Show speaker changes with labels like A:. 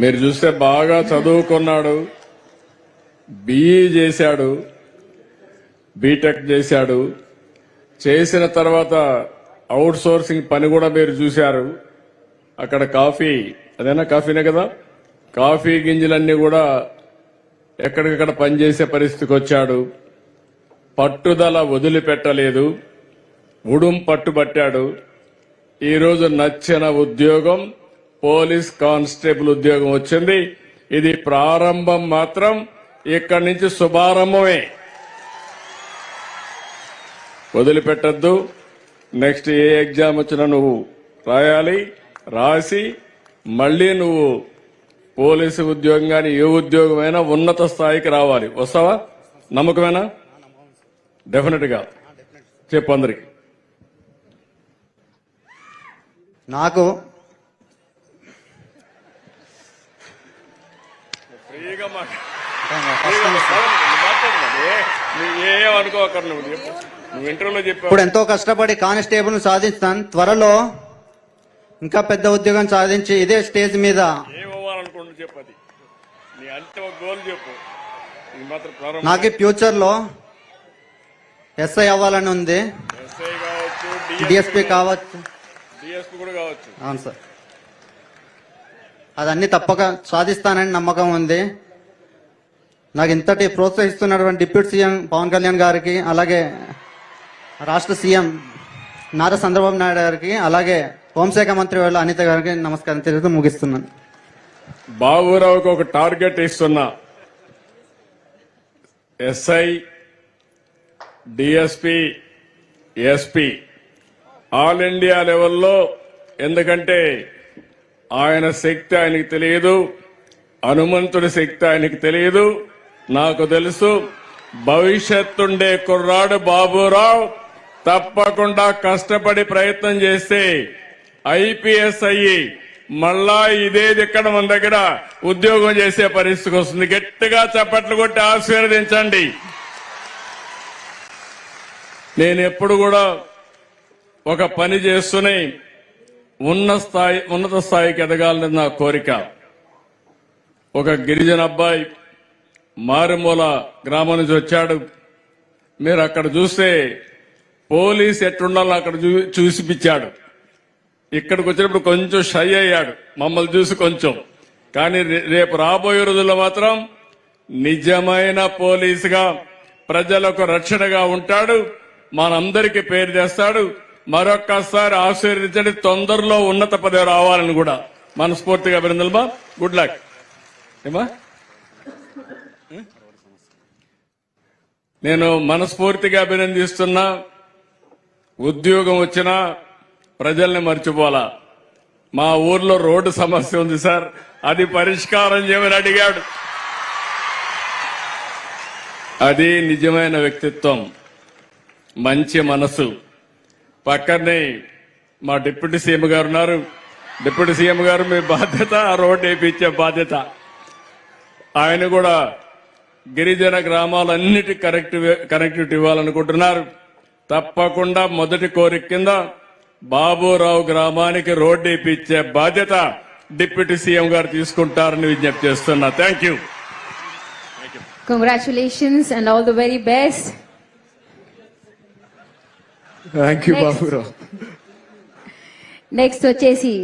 A: మీరు చూస్తే బాగా చదువుకున్నాడు, బిఈ చేశాడు, బీటెక్ చేశాడు. చేసిన తర్వాత అవుట్ సోర్సింగ్ పని కూడా మీరు చూశారు. అక్కడ కాఫీ, అదేనా కాఫీనే కదా, కాఫీ గింజలన్నీ కూడా ఎక్కడికక్కడ పనిచేసే పరిస్థితికి వచ్చాడు. పట్టుదల వదిలిపెట్టలేదు, ఉడుం పట్టుబట్టాడు. ఈరోజు నచ్చిన ఉద్యోగం పోలీస్ కానిస్టేబుల్ ఉద్యోగం వచ్చింది. ఇది ప్రారంభం మాత్రం, ఇక్కడి నుంచి శుభారంభమే. వదిలిపెట్టద్దు. నెక్స్ట్ ఏ ఎగ్జామ్ వచ్చినా నువ్వు రాయాలి, రాసి మళ్లీ నువ్వు పోలీసు ఉద్యోగం కానీ ఏ ఉద్యోగమైనా ఉన్నత స్థాయికి రావాలి. వస్తావా? నమ్మకమేనా? డెఫినెట్ గా చెప్పు అందరికి.
B: నాకు
A: ఫ్రీగా ఏమనుకోకరు, నువ్వు ఇంటర్వ్యూలో చెప్పావు.
B: ఇప్పుడు ఎంతో కష్టపడి కానిస్టేబుల్ సాధిస్తాను. త్వరలో ఇంకా పెద్ద ఉద్యోగం సాధించి ఇదే స్టేజ్ మీద
A: ఏమవ్వాలనుకుంటు చెప్పు. అది నీ అంటే ఒక గోల్ చెప్పు.
B: నాకు ఫ్యూచర్ లో ఎస్ఐ అవ్వాలని ఉంది.
A: ఎస్ఐ కావచ్చు,
B: డిఎస్పీ కావచ్చు,
A: డిఎస్పీ కూడా కావచ్చు.
B: అవును సార్, అదన్నీ తప్పక సాధిస్తానని నమ్మకం ఉంది. నాకు ఇంతటి ప్రోత్సహిస్తున్నటువంటి డిప్యూటీ సీఎం పవన్ కళ్యాణ్ గారికి, అలాగే రాష్ట్ర సీఎం నారా చంద్రబాబు నాయుడు గారికి, అలాగే హోంశాఖ మంత్రి వాళ్ళ అనిత గారికి నమస్కారం తెలుగుతూ ముగిస్తున్నాను.
A: బాబురావుకి ఒక టార్గెట్ ఇస్తున్నా. SI, DSP, SP all India లెవెల్లో. ఎందుకంటే ఆయన శక్తి ఆయనకి తెలియదు, హనుమంతుడి శక్తి ఆయనకి తెలియదు. నాకు తెలుసు. భవిష్యత్తుండే కుర్రాడు బాబురావు తప్పకుండా కష్టపడి ప్రయత్నం చేస్తే ఐపీఎస్ అయ్యి మళ్ళా ఇదే ఇక్కడ మన దగ్గర ఉద్యోగం చేసే పరిస్థితికి వస్తుంది. గట్టిగా చప్పట్లు కొట్టి ఆశీర్వదించండి. నేను ఎప్పుడు కూడా ఒక పని చేస్తూనే ఉన్నత స్థాయికి ఎదగాలని నా కోరిక. ఒక గిరిజన అబ్బాయి మారుమూల గ్రామం నుంచి వచ్చాడు. మీరు అక్కడ చూస్తే పోలీస్ ఎట్లుండాలో అక్కడ చూసిపించాడు. ఇక్కడికి వచ్చినప్పుడు కొంచెం షై అయ్యాడు మమ్మల్ని చూసి కొంచెం. కానీ రేపు రాబోయే రోజుల్లో మాత్రం నిజమైన పోలీసుగా ప్రజలకు రక్షణగా ఉంటాడు. మనందరికీ పేరు తెస్తాడు. మరొక్కసారి ఆశీర్వదించండి. తొందరలో ఉన్నత పదవి రావాలని కూడా మనస్ఫూర్తిగా అభినందనలు. Good luck. ఏమా నేను మనస్ఫూర్తిగా అభినందిస్తున్నా. ఉద్యోగం వచ్చినా ప్రజల్ని మర్చిపోలా. మా ఊర్లో రోడ్డు సమస్య ఉంది సార్, అది పరిష్కారం చేయమని అడిగాడు. అది నిజమైన వ్యక్తిత్వం, మంచి మనసు. పక్కనే మా డిప్యూటీ సీఎం గారు ఉన్నారు. డిప్యూటీ సీఎం గారు మీ బాధ్యత ఆ రోడ్డు వేయించే బాధ్యత. ఆయన కూడా గిరిజన గ్రామాలన్నిటి కనెక్టివిటీ ఇవ్వాలనుకుంటున్నారు. తప్పకుండా మొదటి కోరిక కింద బాబురావు గ్రామానికి రోడ్డు వేయించే బాధ్యత డిప్యూటీ సీఎం గారు తీసుకుంటారని విజ్ఞప్తి చేస్తున్నా. Thank you.
C: Congratulations and all the very best.
A: Thank you Baburao.
C: Next వచ్చేసి